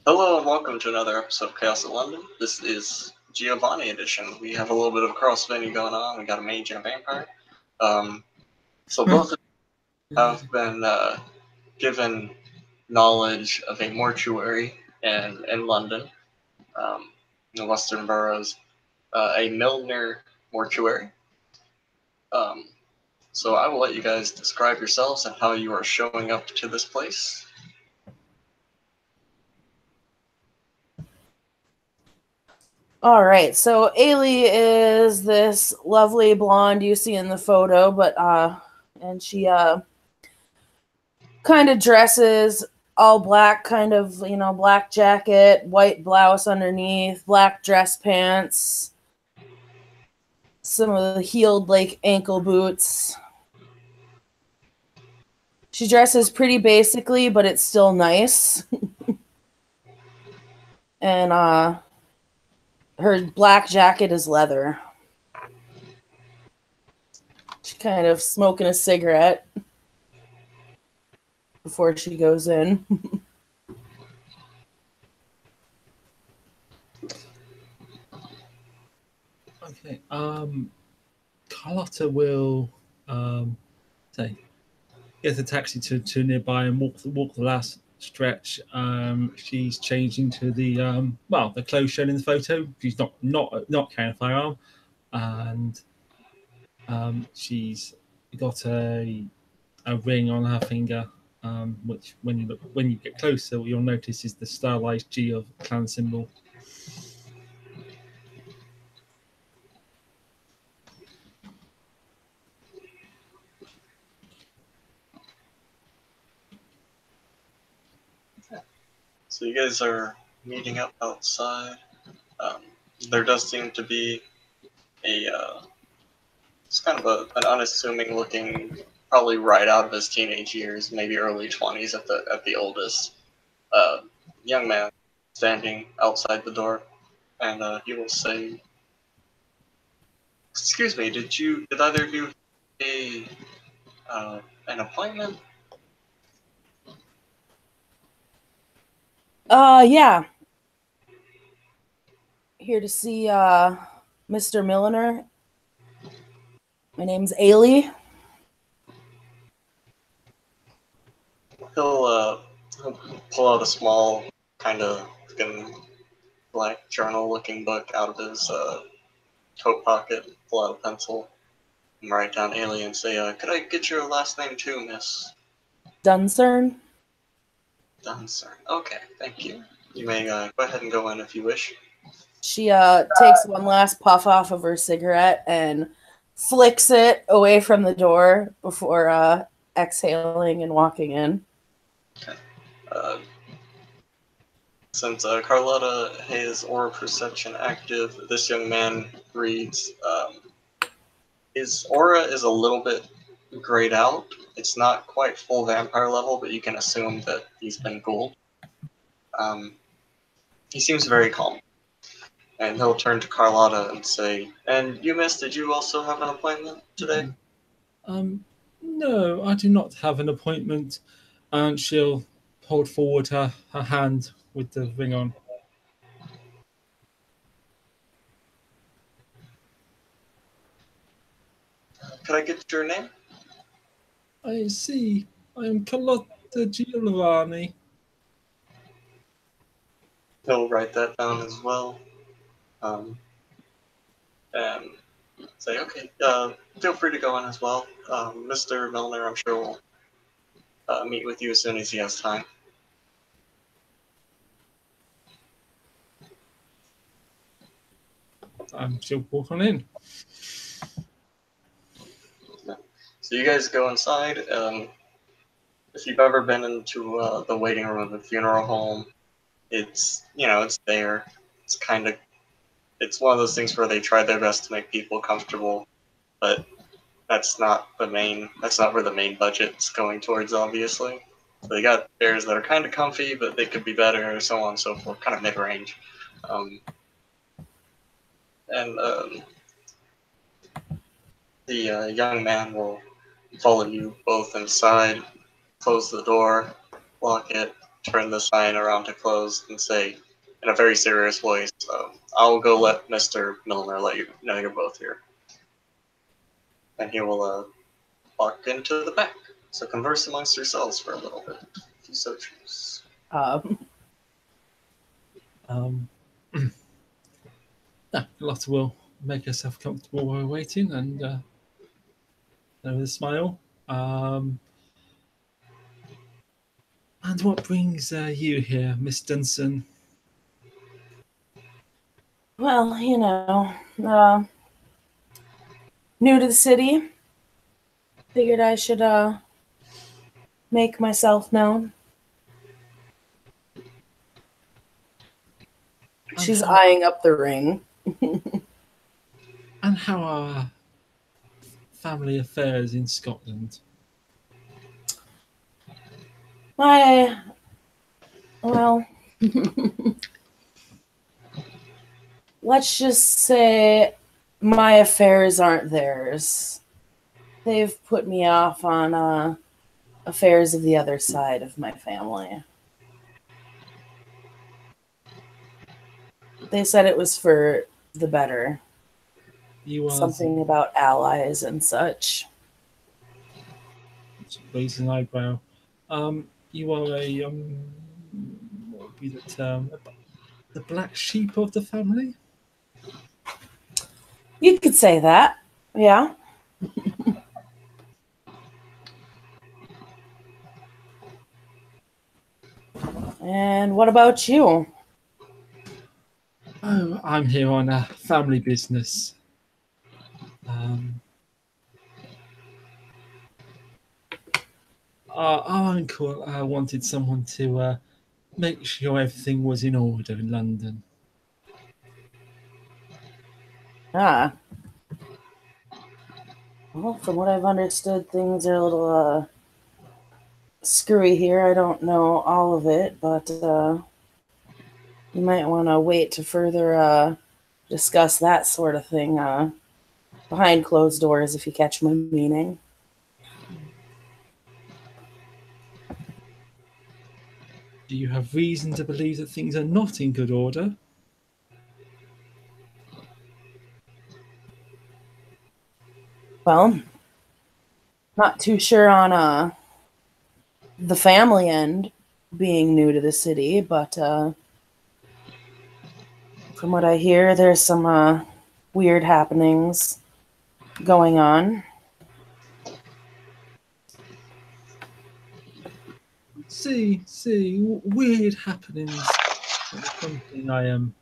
Hello and welcome to another episode of Chaos in London. This is Giovanni edition. We have a little bit of cross venue going on. We got a mage and a vampire. So both of you have been given knowledge of a mortuary in London, in the Western Boroughs, a Milner mortuary. Um, so I will let you guys describe yourselves and how you are showing up to this place. All right, so Ailey is this lovely blonde you see in the photo, and she kind of dresses all black, kind of black jacket, white blouse underneath, black dress pants, some of the heeled like ankle boots. She dresses pretty basically, but it's still nice. And her black jacket is leather. She's kind of smoking a cigarette before she goes in. Okay. Carlotta will say get a taxi to nearby and walk the last stretch. She's changing to the the clothes shown in the photo. She's not carrying a firearm, and she's got a ring on her finger, which when you get closer, what you'll notice is the stylized G of clan symbol. So you guys are meeting up outside. There does seem to be it's kind of an unassuming looking, probably right out of his teenage years, maybe early 20s at the oldest, young man standing outside the door, and he will say, "Excuse me, did either of you have an appointment?" Yeah. Here to see Mr. Milliner. My name's Ailey. He'll pull out a small, kind of black journal-looking book out of his coat pocket, pull out a pencil, and write down Ailey and say, "Could I get your last name too, Miss?" Duncern. Dunsern. Okay, thank you. You may go ahead and go in if you wish. She takes one last puff off of her cigarette and flicks it away from the door before exhaling and walking in. Okay. Since Carlotta has aura perception active, this young man reads, his aura is a little bit grayed out. It's not quite full vampire level, but you can assume that he's been ghouled. He seems very calm. And he'll turn to Carlotta and say, "And you, miss, did you also have an appointment today?" No, I do not have an appointment. And she'll hold forward her hand with the ring on. Could I get your name? I see. I am Carlotta Giovanni. He'll write that down as well. And say, "Okay, feel free to go in as well. Mr. Milner, I'm sure will meet with you as soon as he has time." She'll walk on in. So you guys go inside. If you've ever been into the waiting room of a funeral home, it's there. It's one of those things where they try their best to make people comfortable, but that's not where the main budget's going towards, obviously. So they got chairs that are kind of comfy, but they could be better, so on and so forth, kind of mid-range. And the young man will follow you both inside, close the door, lock it, turn the sign around to close and say, in a very serious voice, I'll go let Mr. Milner let you know you're both here. And he will walk into the back. So converse amongst yourselves for a little bit, if you so choose. Lotta will make herself comfortable while waiting and with a smile. And what brings you here, Miss Dunson? Well, new to the city. Figured I should make myself known. She's eyeing up the ring. And how are family affairs in Scotland? Well, let's just say my affairs aren't theirs. They've put me off on affairs of the other side of my family. They said it was for the better. Something about allies and such. Raise an eyebrow. You are a what would be the term? The black sheep of the family? You could say that, yeah. And what about you? Oh, I'm here on a family business. Our uncle wanted someone to make sure everything was in order in London. Ah. Well, from what I've understood, things are a little screwy here. I don't know all of it, but you might want to wait to further discuss that sort of thing behind closed doors, if you catch my meaning. Do you have reason to believe that things are not in good order? Well, not too sure on the family end, being new to the city, but from what I hear, there's some weird happenings going on. See, weird happenings. Something I am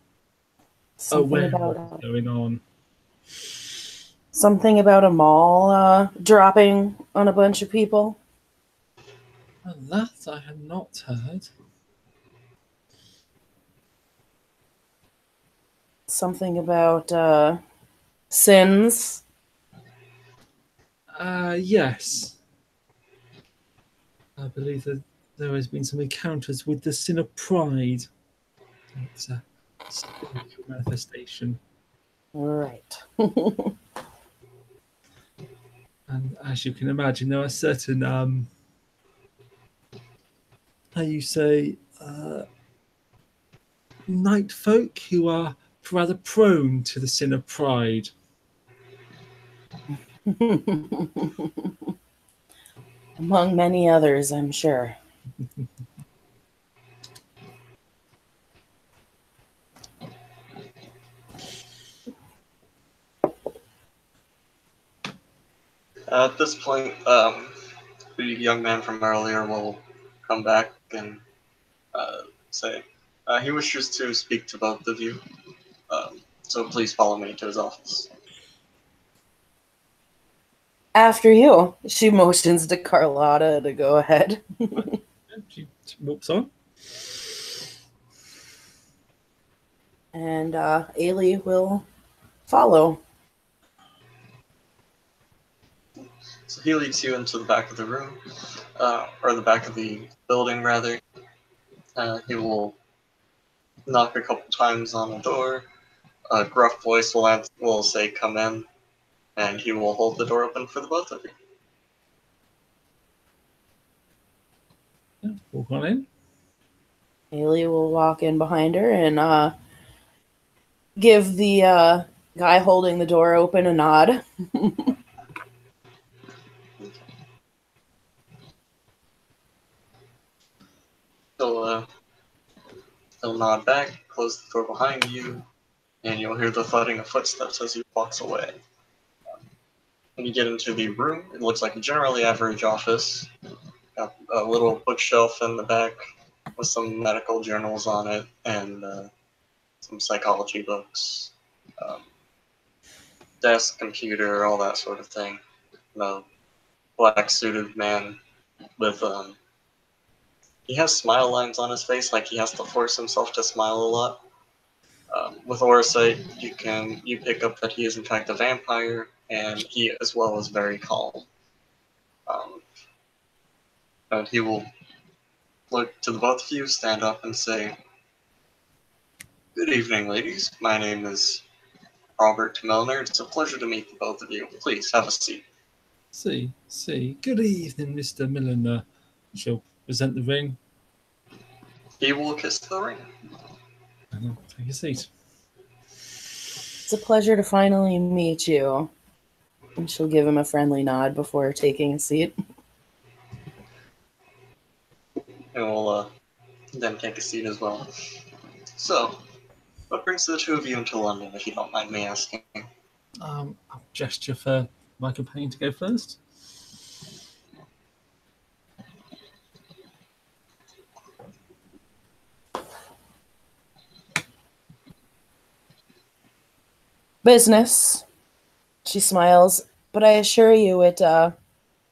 aware of what's going on. Something about a mall dropping on a bunch of people. And that I had not heard. Something about sins. Yes. I believe that there has been some encounters with the sin of pride. It's a spiritual manifestation. Right. And as you can imagine, there are certain, how you say, night folk who are rather prone to the sin of pride. Among many others, I'm sure. At this point, the young man from earlier will come back and say, he wishes to speak to both of you, so please follow me to his office. After you. She motions to Carlotta to go ahead. She walks on. And Ailey will follow. So he leads you into the back of the room, or the back of the building, rather. He will knock a couple times on the door. A gruff voice will say, "Come in," and he will hold the door open for the both of you. Yeah, walk on in. Haley will walk in behind her and give the guy holding the door open a nod. He'll nod back, close the door behind you, and you'll hear the thudding of footsteps as he walks away. When you get into the room, it looks like a generally average office. Got a little bookshelf in the back with some medical journals on it and some psychology books. Desk, computer, all that sort of thing. A black suited man with he has smile lines on his face, like he has to force himself to smile a lot. With Orisight, you pick up that he is in fact a vampire, and he as well is very calm. And he will look to the both of you, stand up, and say, "Good evening, ladies. My name is Robert Milner. It's a pleasure to meet the both of you. Please have a seat." See. Good evening, Mr. Milliner. She'll present the ring. He will kiss the ring. And take a seat. It's a pleasure to finally meet you. And she'll give him a friendly nod before taking a seat. And we'll then take a seat as well. So, what brings the two of you into London, if you don't mind me asking? I'll gesture for my companion to go first. Business. She smiles, but I assure you it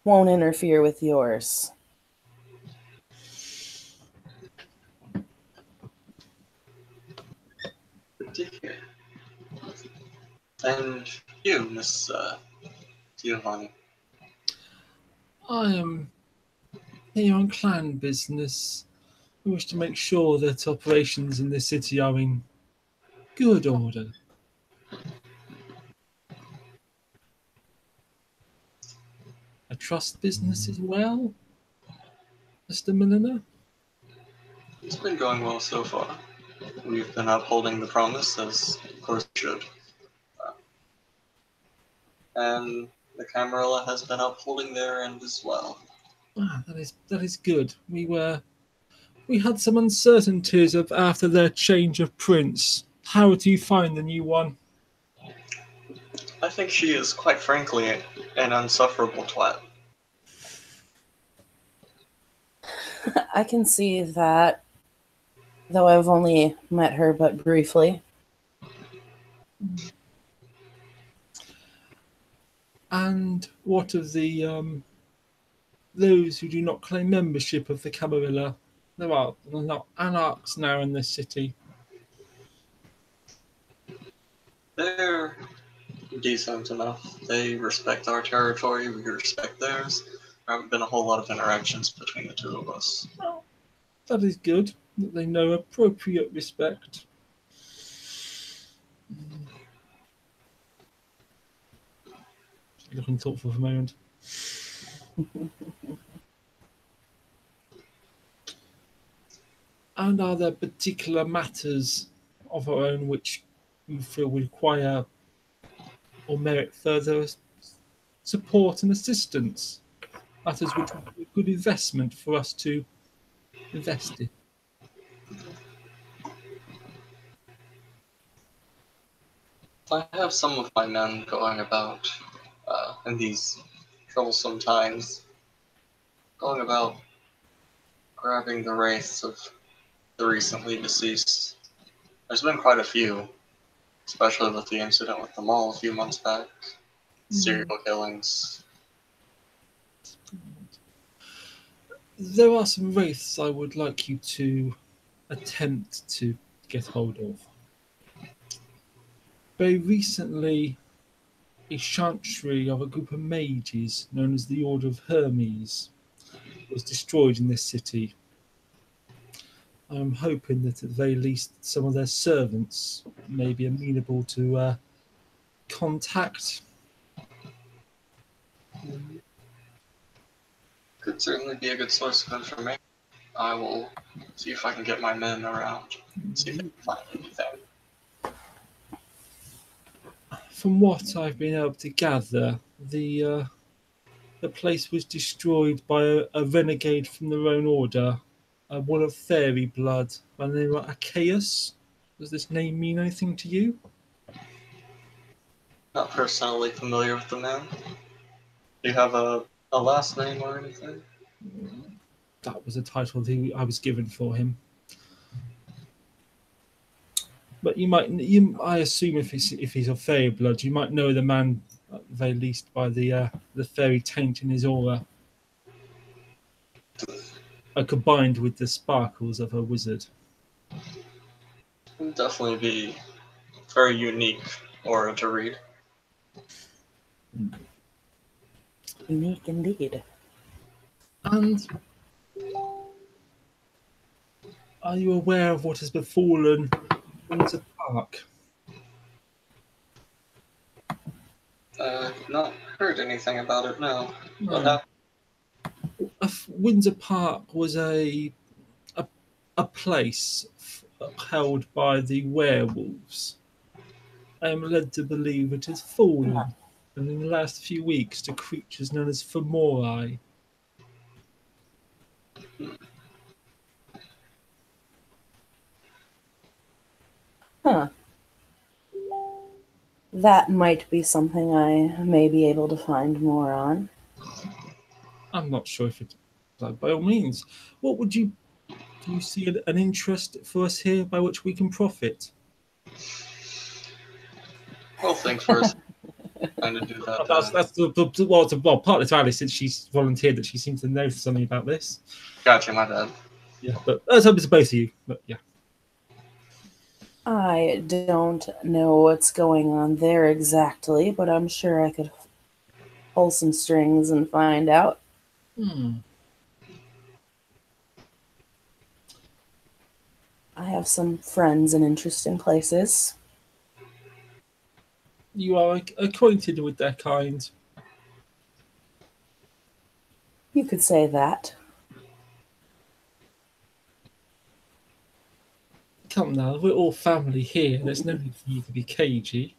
won't interfere with yours. Good to hear. And you, Miss Giovanni? I am here on clan business. We wish to make sure that operations in the city are in good order. I trust business as well, Mr. Milliner. It's been going well so far. We've been upholding the promise, as of course we should. And the Camarilla has been upholding their end as well. That is good. We had some uncertainties after their change of prince. How do you find the new one? I think she is, quite frankly, an unsufferable twat. I can see that, though I've only met her but briefly. And what of the those who do not claim membership of the Camarilla? There are not anarchs now in this city. They're decent enough. They respect our territory, we respect theirs. There haven't been a whole lot of interactions between the two of us. Well, that is good, that they know appropriate respect. Looking thoughtful for a moment. And are there particular matters of our own which you feel require or merit further support and assistance? Matters which would be a good investment for us to invest in. I have some of my men going about in these troublesome times, going about grabbing the wraiths of the recently deceased. There's been quite a few, especially with the incident with the mall a few months back. Serial killings. There are some wraiths I would like you to attempt to get hold of. Very recently, a chantry of a group of mages known as the Order of Hermes was destroyed in this city. I'm hoping that at the very least some of their servants may be amenable to contact. Could certainly be a good source of information. I will see if I can get my men around. See if I can find anything. From what I've been able to gather, the place was destroyed by a renegade from their own order, one of fairy blood, by the name of Arceus. Does this name mean anything to you? Not personally familiar with the man. Do you have a last name or anything? That was a title I was given for him. But I assume if he's of fairy blood, you might know the man at the very least by the fairy taint in his aura, combined with the sparkles of a wizard. It'd definitely be very unique aura to read. Unique indeed. And are you aware of what has befallen Windsor Park? Not heard anything about it, no. What No. happened? Windsor Park was a place held by the werewolves. I am led to believe it has fallen, and in the last few weeks, to creatures known as Femori. Huh. That might be something I may be able to find more on. I'm not sure if it. By all means, what would you? Do you see an interest for us here by which we can profit? Well, thanks first. Trying to do that. Well, partly to Alice, since she's volunteered that she seems to know something about this. Gotcha, my bad. Yeah, but that's up to both of you. But yeah. I don't know what's going on there exactly, but I'm sure I could pull some strings and find out. I have some friends in interesting places. You are acquainted with their kind. You could say that. Come now, we're all family here. There's no need for you to be cagey.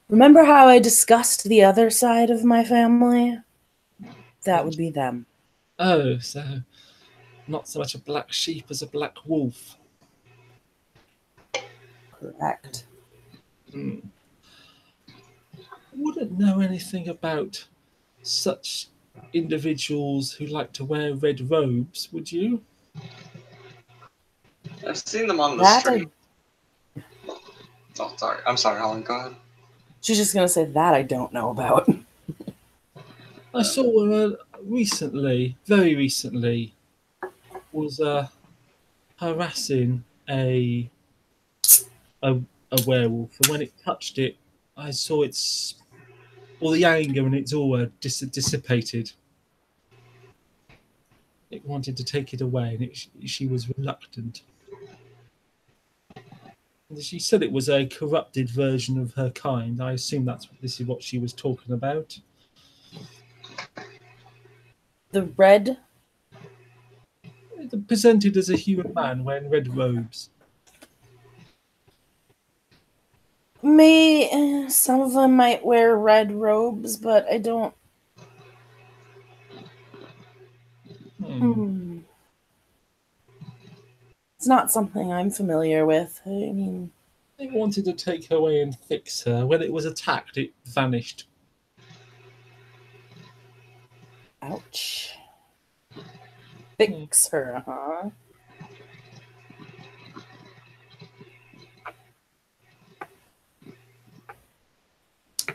Remember how I discussed the other side of my family? That would be them. Oh, so not so much a black sheep as a black wolf. Correct. Wouldn't know anything about such individuals who like to wear red robes, would you? I've seen them on the That street. Oh, sorry. I'm sorry, Helen. Go ahead. She's just going to say that I don't know about. I saw recently, very recently, was harassing a werewolf, and when it touched it, I saw all the anger in its aura dissipated. It wanted to take it away, and she was reluctant. And she said it was a corrupted version of her kind. I assume this is what she was talking about. The red? Presented as a human man wearing red robes. Some of them might wear red robes, but I don't. It's not something I'm familiar with. I mean, they wanted to take her away and fix her. When it was attacked, it vanished. Ouch. Fix her, huh?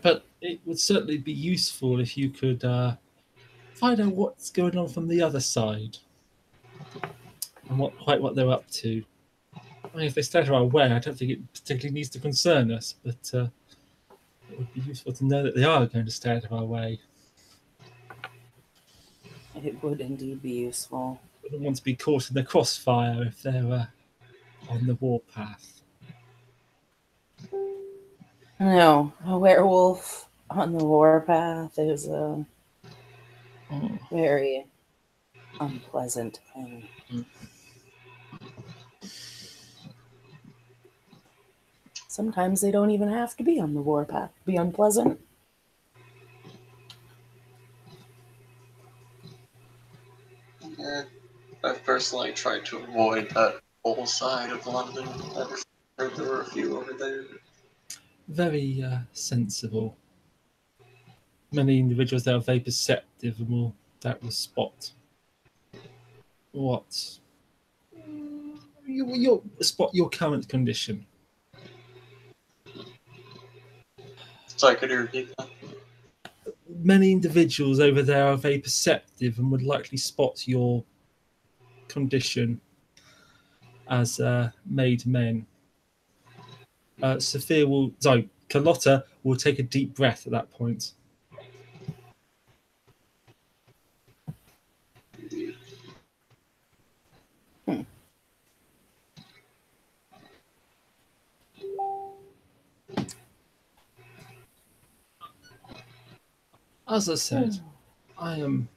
But it would certainly be useful if you could find out what's going on from the other side and what they're up to. I mean, if they stay our way, I don't think it particularly needs to concern us, but it would be useful to know that they are going to stay out of our way. It would indeed be useful. We don't want to be caught in the crossfire if they're on the warpath. No, a werewolf on the warpath is very unpleasant thing. Sometimes they don't even have to be on the warpath to be unpleasant. Yeah, I've personally tried to avoid that whole side of London. I've heard there were a few over there. Very sensible. Many individuals that are very perceptive and will spot what you spot your current condition. Sorry, could you repeat that? Many individuals over there are very perceptive and would likely spot your condition as made men. Carlotta will take a deep breath at that point. As I said, I am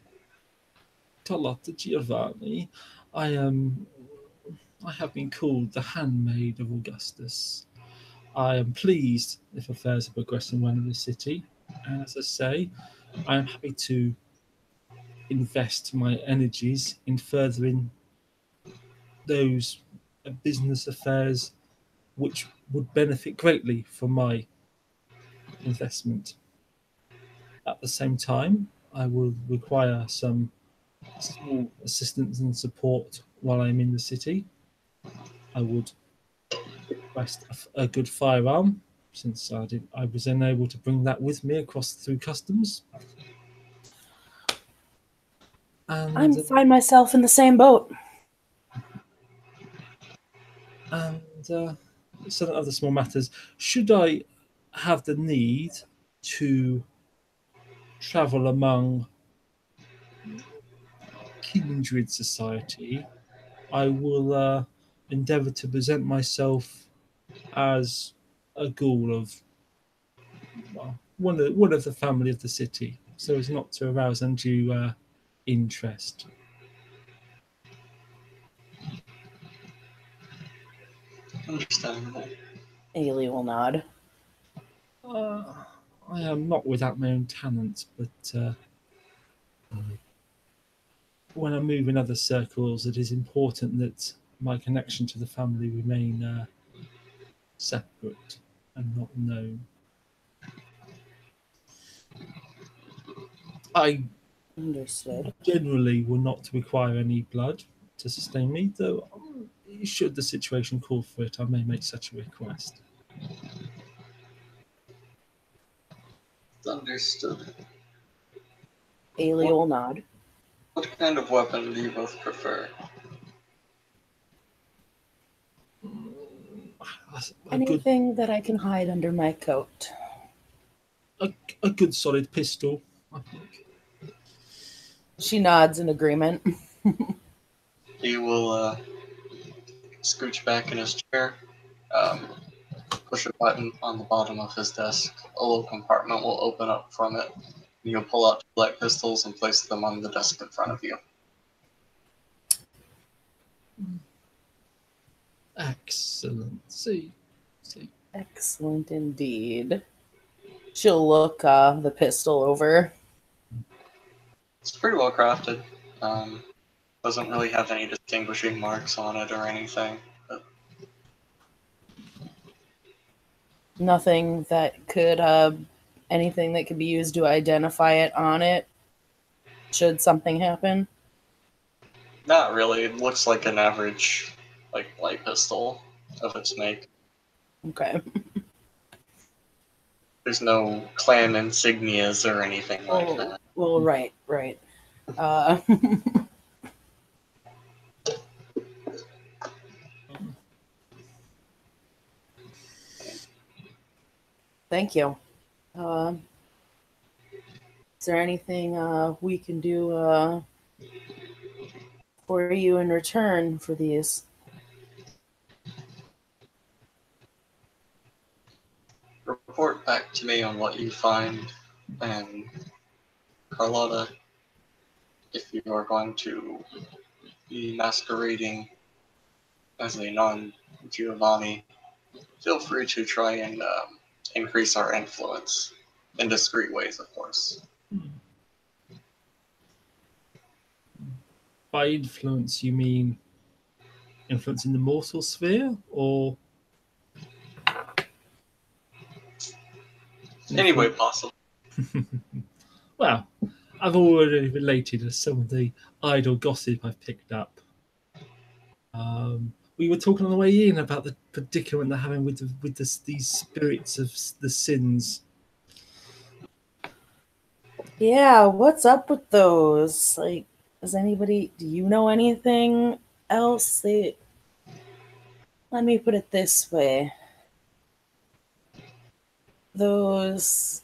Carlotta Giovanni. I have been called the handmaid of Augustus. I am pleased if affairs are progressing well in the city, and as I say, I am happy to invest my energies in furthering those business affairs which would benefit greatly from my investment. At the same time, I will require some small assistance and support while I'm in the city. I would request a good firearm, since I was unable to bring that with me through customs. And, I find myself in the same boat. And some other small matters. Should I have the need to travel among kindred society, I will endeavour to present myself as a ghoul of one of the family of the city, so as not to arouse undue interest. Understandable. Ailey will nod. I am not without my own talent, but when I move in other circles, it is important that my connection to the family remain separate and not known. I Understood. generally will not require any blood to sustain me, though should the situation call for it, I may make such a request. Understood. Ailey will nod. What kind of weapon do you both prefer? Anything that I can hide under my coat. A good solid pistol, I think. She nods in agreement. He will scooch back in his chair, push a button on the bottom of his desk. A little compartment will open up from it. You'll pull out two light pistols and place them on the desk in front of you. Excellent. See. Excellent indeed. She'll look the pistol over. It's pretty well crafted. Doesn't really have any distinguishing marks on it or anything. But Nothing that could, anything that could be used to identify it on it, should something happen. not really. It looks like an average, light pistol of its make. Okay. There's no clan insignias or anything like that. Well, right. Thank you. Is there anything we can do for you in return for these? Report back to me on what you find, and Carlotta, if you are going to be masquerading as a non-Giovanni, feel free to try and increase our influence in discreet ways, of course. By influence, you mean influence in the mortal sphere, or Any way possible. Well, I've already related to some of the idle gossip I've picked up. We were talking on the way in about the predicament they're having with these spirits of the sins. Yeah, what's up with those? Like, do you know anything else? Let me put it this way. Those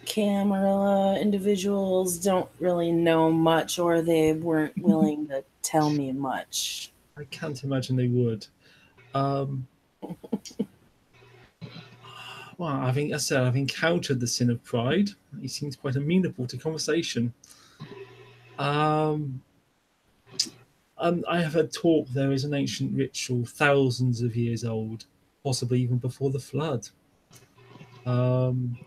Camarilla individuals don't really know much, or they weren't willing to tell me much. I can't imagine they would. Well, I've encountered the sin of pride. He seems quite amenable to conversation. I have heard talk there is an ancient ritual, thousands of years old, possibly even before the flood,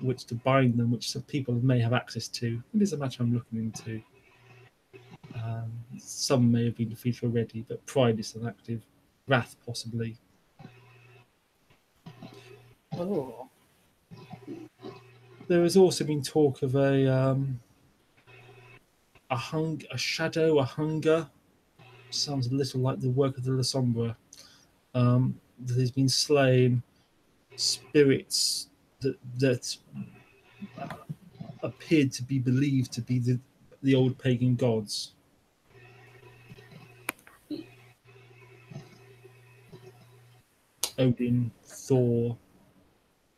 which to bind them, which some people may have access to. It is a matter I'm looking into. Some may have been defeated already, but pride is an active, wrath possibly. Oh. There has also been talk of a shadow, a hunger. Sounds a little like the work of the La Sombra. That has been slain spirits that appeared to be believed to be the old pagan gods. Odin, Thor,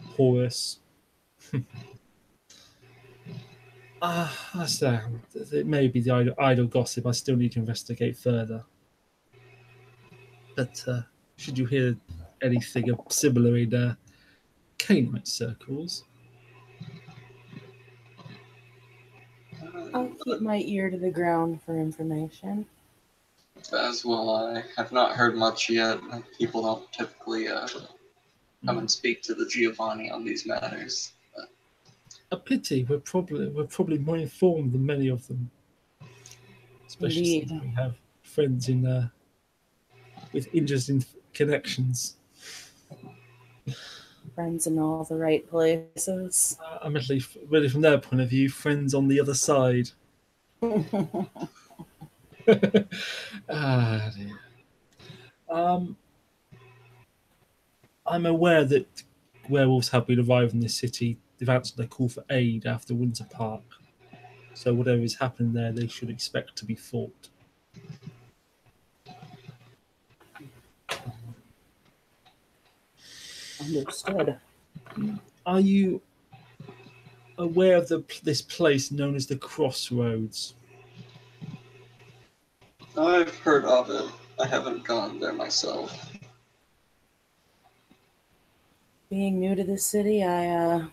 Horus. I say it may be the idle gossip. I still need to investigate further. But should you hear anything of similar in Canaanite circles? I'll keep my ear to the ground for information. As well, I have not heard much yet. People don't typically come and speak to the Giovanni on these matters. But A pity. We're probably more informed than many of them, especially Indeed. since we have friends in with interesting connections. Friends in all the right places. I'm at least really from their point of view, friends on the other side. Dear. I'm aware that werewolves have been arriving in this city. They've answered their call for aid after Winter Park. So whatever is happening there, they should expect to be fought. Understood. Are you aware of this place known as the Crossroads? I've heard of it. I haven't gone there myself. Being new to the city, I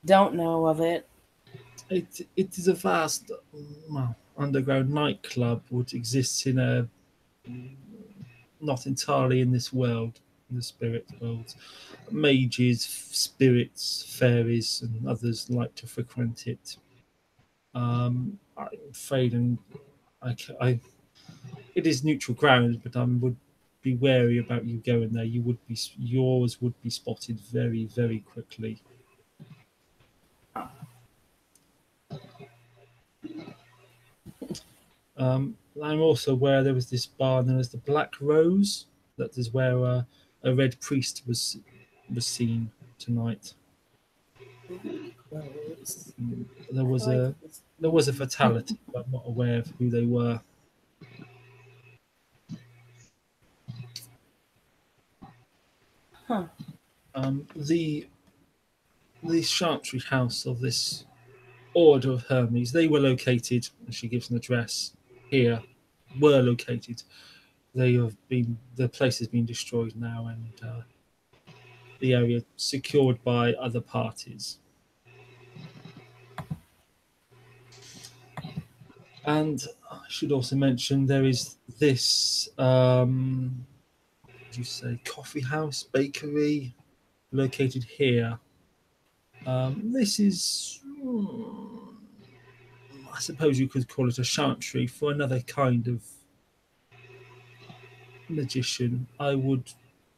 don't know of it. It is a vast, underground nightclub which exists in a not entirely in this world, in the spirit world. Mages, spirits, fairies, and others like to frequent it. I'm afraid, it is neutral ground, but I would be wary about you going there. Yours would be spotted very, very quickly. I'm also aware there was this bar known as the Black Rose. That is where a red priest was seen tonight. There was a fatality, but I'm not aware of who they were. Huh. The Chantry House of this Order of Hermes, they were located, and she gives an address here, were located. The place has been destroyed now, and the area secured by other parties. And I should also mention there is this, you say, coffee house, bakery located here. This is, I suppose you could call it a chantry for another kind of magician. I would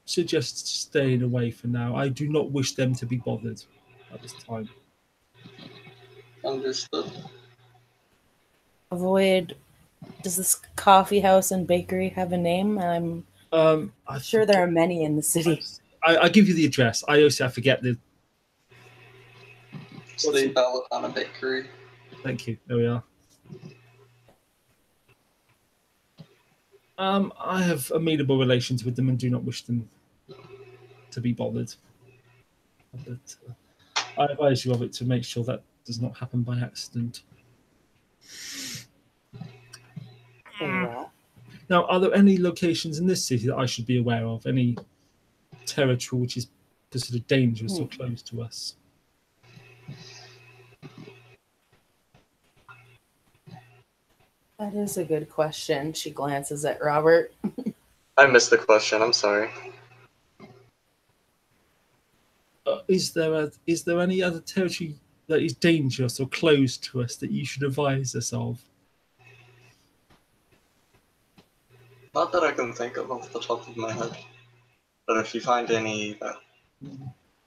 suggest staying away for now. I do not wish them to be bothered at this time. Understood. Avoid. Does this coffee house and bakery have a name? I'm I sure there are many in the city. I give you the address. I forget the. It's the Balacana Bakery. Thank you. There we are. I have amiable relations with them and do not wish them to be bothered. But I advise you of it to make sure that does not happen by accident. Now, are there any locations in this city that I should be aware of? Any territory which is considered dangerous or close to us? That is a good question. She glances at Robert. I missed the question. I'm sorry. Is there any other territory that is dangerous or close to us that you should advise us of? Not that I can think of off the top of my head. But if you find any that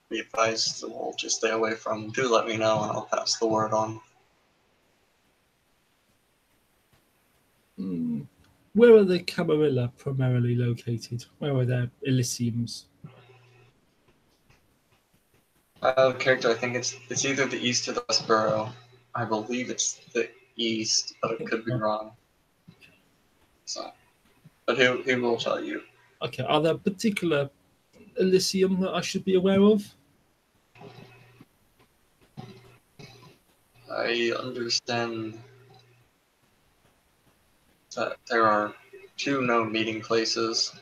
we advise we'll just stay away from, do let me know and I'll pass the word on. Where are the Camarilla primarily located? Where are their Elysiums? Character, I think it's either the east or the west borough. I believe it's the east, but it could be wrong. So, but he will tell you. Okay, are there particular Elysium that I should be aware of? I understand that there are two known meeting places.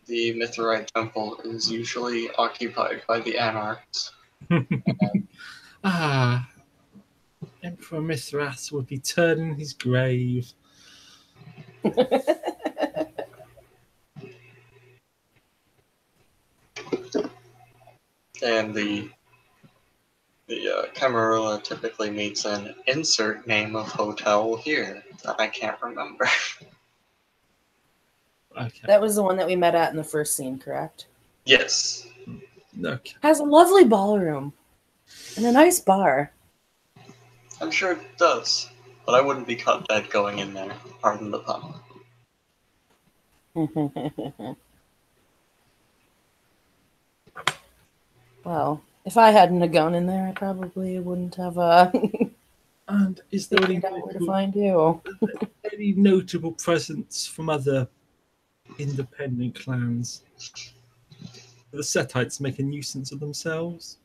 The Mithrite Temple is usually occupied by the Anarchs. Emperor Mithras would be turning his grave. And the Camarilla typically meets an insert name of hotel here that I can't remember. Okay. That was the one that we met at in the first scene, correct? Yes. Okay. Has a lovely ballroom and a nice bar. I'm sure it does, but I wouldn't be caught dead going in there. Pardon the pun. Well, if I hadn't gone in there, I probably wouldn't have And is there figured out where to find you. any notable presence from other independent clans? Do the Setites make a nuisance of themselves?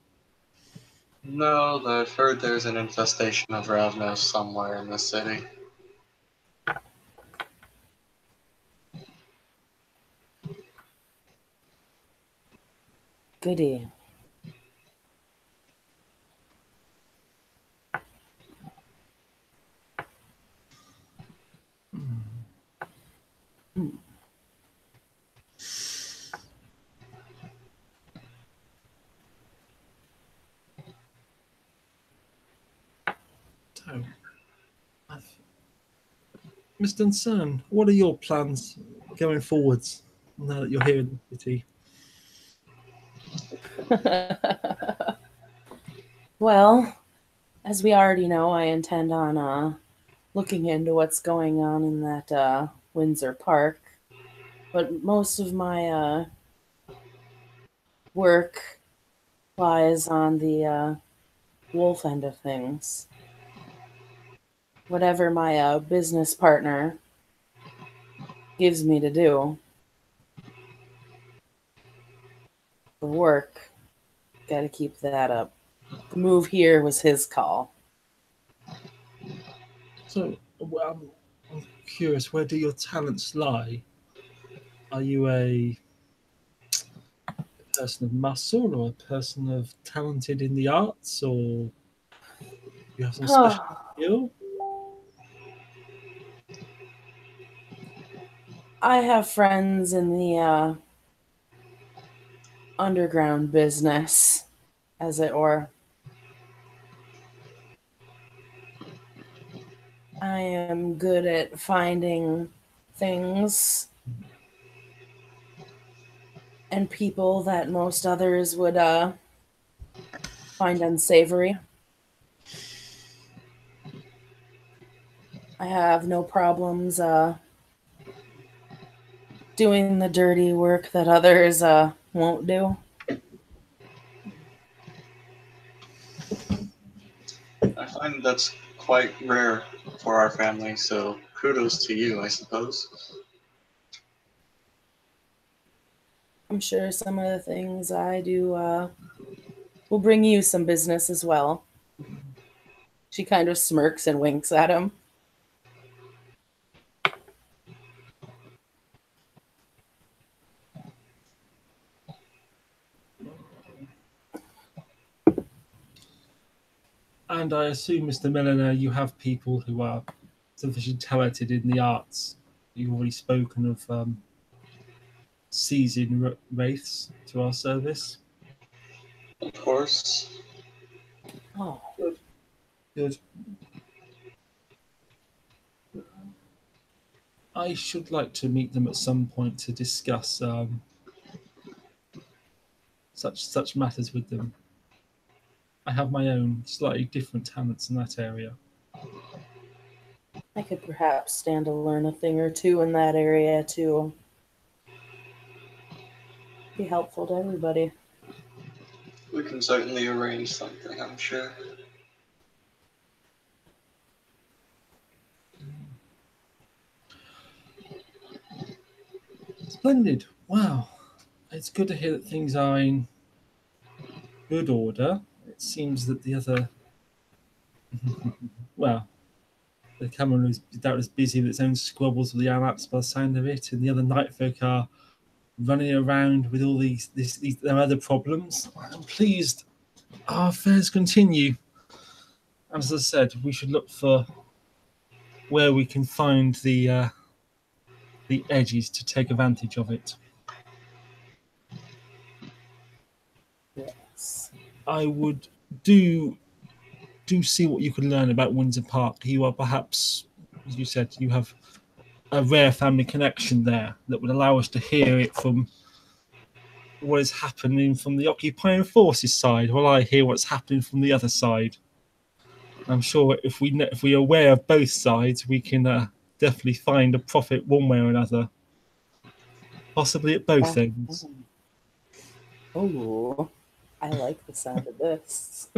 No, but I've heard there's an infestation of Ravnos somewhere in the city. Goody. So, Mr. Dunsern, what are your plans going forwards now that you're here in the city? Well, as we already know, I intend on looking into what's going on in that Windsor Park. But most of my work lies on the wolf end of things. Whatever my business partner gives me to do for work, gotta keep that up. The move here was his call. So, well, I'm curious, where do your talents lie? Are you a person of muscle or a person of talented in the arts, or you have some special skill? I have friends in the underground business, as it were. I am good at finding things and people that most others would find unsavory. I have no problems doing the dirty work that others won't do. I find that's quite rare for our family, so kudos to you, I suppose. I'm sure some of the things I do will bring you some business as well. She kind of smirks and winks at him. And I assume, Mr. Milliner, you have people who are sufficiently talented in the arts. You've already spoken of seizing wraiths to our service. Of course. Oh, Good. I should like to meet them at some point to discuss such matters with them. I have my own slightly different talents in that area. I could perhaps stand to learn a thing or two in that area too. Be helpful to everybody. We can certainly arrange something, I'm sure. Splendid. Wow. It's good to hear that things are in good order. It seems that the other... well, the Cameron is doubtless busy with its own squabbles with the Arabs by the sound of it, and the other night folk are running around with all these their other problems. I'm pleased our affairs continue. As I said, we should look for where we can find the edges to take advantage of it. Yes. I would do see what you can learn about Windsor Park. You are perhaps, as you said, you have a rare family connection there that would allow us to hear it from what is happening from the occupying forces side, while I hear what's happening from the other side. I'm sure if we're aware of both sides, we can definitely find a profit one way or another, possibly at both ends. Oh, I like the sound of this.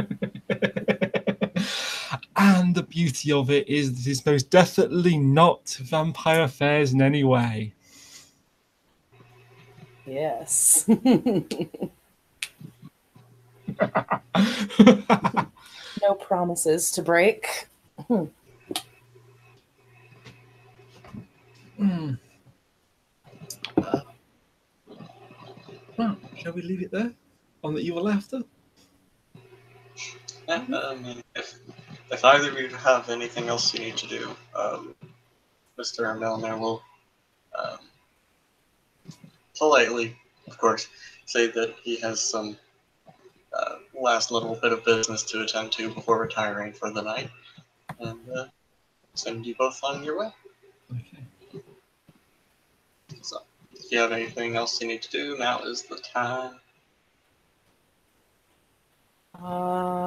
And the beauty of it is that it's most definitely not vampire affairs in any way. Yes. No promises to break. Well, shall we leave it there on the evil laughter? Yeah, I mean, if either of you have anything else you need to do, Mr. Milner will politely, of course, say that he has some last little bit of business to attend to before retiring for the night, and send you both on your way. Okay. So, if you have anything else you need to do, now is the time.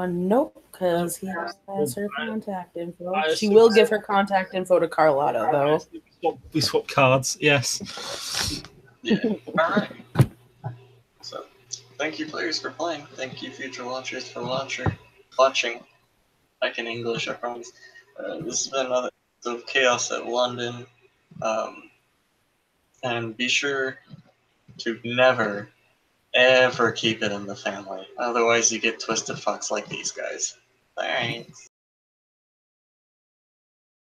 Nope, because he has her contact info. She assume will give her contact info to Carlotta, though. We swap cards, yes. Yeah. All right. So, thank you, players, for playing. Thank you, future watchers, for watching. I can English, I promise. This has been another episode of Chaos at London. And be sure to never, ever keep it in the family. Otherwise, you get twisted fucks like these guys. Thanks.